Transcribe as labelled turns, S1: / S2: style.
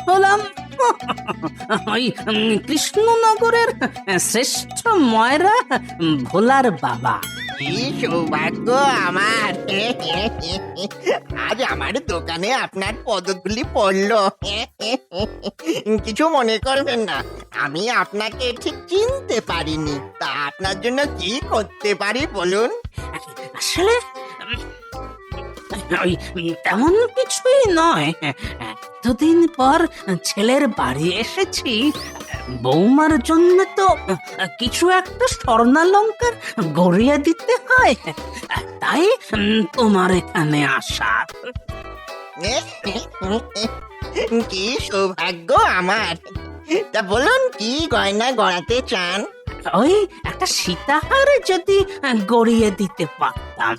S1: হলাম ওই কৃষ্ণনগরের শ্রেষ্ঠ ময়রা ভোলার বাবা।
S2: কি সৌভাগ্য আমার! আজ আমার দোকানে আপনার পদধূলি পড়লো। কিছু মনে করবেন না, আমি আপনাকে ঠিক চিনতে পারিনি। তা আপনার জন্য কি করতে পারি বলুন?
S1: আসলে ওই তেমন কিছুই নয়, এতদিন পর ছেলের বাড়ি এসেছি, বৌমার জন্য তো কিছু একটা স্বর্ণালঙ্কার গড়িয়ে দিতে হয়, তাই তোমার এখানে আসা।
S2: কি সৌভাগ্য আমার! তা বলুন, কি গয়না গড়াতে চান?
S1: ওই একটা সীতাহার যদি গড়িয়ে দিতে পারতাম,